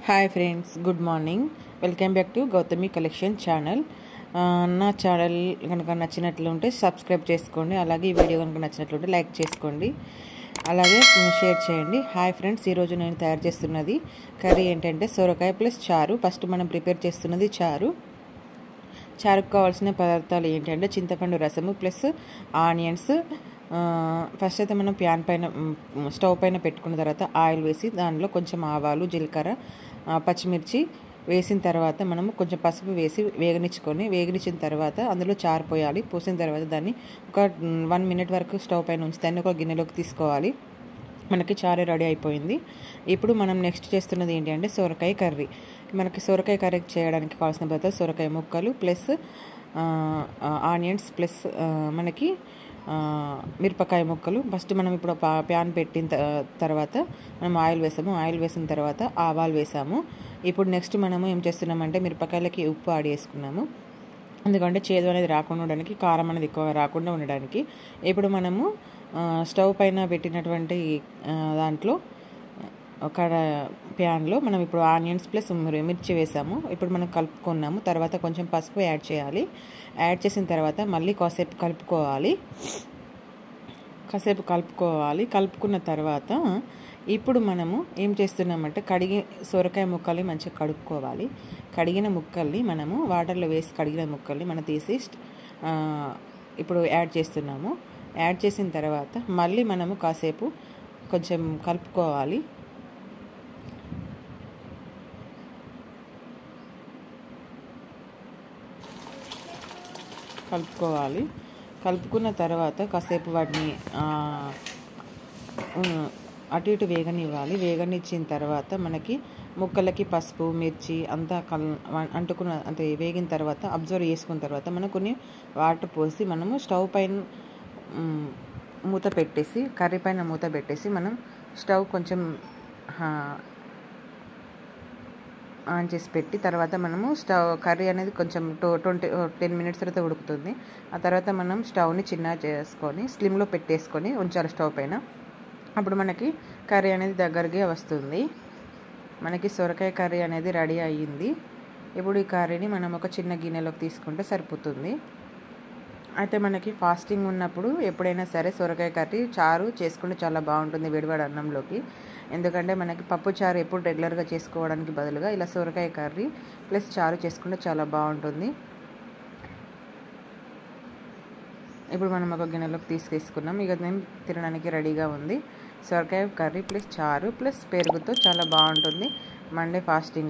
Hi friends, good morning. Welcome back to Gautami collection channel. నా channel కనుక నచ్చినట్లుంటే subscribe చేసుకోండి. అలాగే ఈ వీడియో కనుక నచ్చినట్లుంటే లైక్ చేసుకోండి, అలాగే షేర్ చేయండి. హాయ్ ఫ్రెండ్స్, ఈరోజు నేను తయారు చేస్తున్నది కర్రీ ఏంటంటే సొరకాయ ప్లస్ చారు. ఫస్ట్ మనం ప్రిపేర్ చేస్తున్నది చారుకు కావాల్సిన పదార్థాలు ఏంటంటే చింతపండు రసము ప్లస్ ఆనియన్స్. ఫస్ట్ అయితే మనం ప్యాన్ పైన స్టవ్ పైన పెట్టుకున్న తర్వాత ఆయిల్ వేసి దానిలో కొంచెం ఆవాలు, జీలకర్ర, పచ్చిమిర్చి వేసిన తర్వాత మనము కొంచెం పసుపు వేసి వేగనిచ్చిన తర్వాత అందులో చారు పోయాలి. పోసిన తర్వాత దాన్ని ఒక 1 minute వరకు స్టవ్ పైన ఉంచి దాన్ని ఒక గిన్నెలోకి తీసుకోవాలి. మనకి చారు రెడీ అయిపోయింది. ఇప్పుడు మనం నెక్స్ట్ చేస్తున్నది ఏంటి అంటే సొరకాయ కర్రీ. మనకి సొరకాయ కర్రీ చేయడానికి కావాల్సిన పదార్థాలు సొరకాయ ముక్కలు ప్లస్ ఆనియన్స్ ప్లస్ మనకి మిరపకాయ ముక్కలు. ఫస్ట్ మనం ఇప్పుడు ప్యాన్ పెట్టిన తర్వాత మనం ఆయిల్ వేసాము. ఆయిల్ వేసిన తర్వాత ఆవాలు వేసాము. ఇప్పుడు నెక్స్ట్ మనము ఏం చేస్తున్నామంటే మిరపకాయలకి ఉప్పు యాడ్ చేసుకున్నాము, ఎందుకంటే చేదు అనేది రాకుండా ఉండడానికి, కారం అనేది ఎక్కువగా రాకుండా ఉండడానికి. ఇప్పుడు మనము స్టవ్ పైన పెట్టినటువంటి దాంట్లో ఒక ప్యాన్లో మనం ఇప్పుడు ఆనియన్స్ ప్లస్ మిర్చి వేసాము. ఇప్పుడు మనం కలుపుకున్నాము. తర్వాత కొంచెం పసుపు యాడ్ చేయాలి. యాడ్ చేసిన తర్వాత మళ్ళీ కాసేపు కలుపుకున్న తర్వాత ఇప్పుడు మనము ఏం చేస్తున్నామంటే సొరకాయ ముక్కల్ని మంచిగా కడుక్కోవాలి. కడిగిన ముక్కల్ని మనము వాటర్లో వేసి కడిగిన ముక్కల్ని మనం తీసి ఇప్పుడు యాడ్ చేస్తున్నాము. యాడ్ చేసిన తర్వాత మళ్ళీ మనము కాసేపు కొంచెం కలుపుకోవాలి. కలుపుకున్న తర్వాత కాసేపు వాటిని అటు ఇటు వేగనిచ్చిన తర్వాత మనకి ముక్కలకి పసుపు, మిర్చి అంతా అంటే వేగిన తర్వాత అబ్జర్వ్ చేసుకున్న తర్వాత మనం కొన్ని వాటర్ పోసి మనము స్టవ్ పైన కర్రీ పైన మూత పెట్టేసి మనం స్టవ్ కొంచెం ఆన్ చేసి పెట్టి తర్వాత మనము కర్రీ అనేది కొంచెం 10 minutes తర్వాత ఉడుకుతుంది. ఆ తర్వాత మనం స్టవ్ని చిన్న చేసుకొని స్లిమ్లో పెట్టేసుకొని ఉంచాలి స్టవ్ పైన. అప్పుడు మనకి కర్రీ అనేది దగ్గరికి వస్తుంది. మనకి సొరకాయ కర్రీ అనేది రెడీ అయ్యింది. ఇప్పుడు ఈ కర్రీని మనం ఒక చిన్న గిన్నెలోకి తీసుకుంటే సరిపోతుంది. అయితే మనకి ఫాస్టింగ్ ఉన్నప్పుడు ఎప్పుడైనా సరే సొరకాయ కర్రీ చారు చేసుకుంటే చాలా బాగుంటుంది వేడివేడి అన్నంలోకి. ఎందుకంటే మనకి పప్పు చారు ఎప్పుడు రెగ్యులర్గా చేసుకోవడానికి బదులుగా ఇలా సొరకాయ కర్రీ ప్లస్ చారు చేసుకుంటే చాలా బాగుంటుంది. ఇప్పుడు మనం ఒక గిన్నెలోకి తీసుకున్నాం. ఇక నేను తినడానికి రెడీగా ఉంది. సొరకాయ కర్రీ ప్లస్ చారు ప్లస్ పెరుగుతో చాలా బాగుంటుంది మండే ఫాస్టింగ్.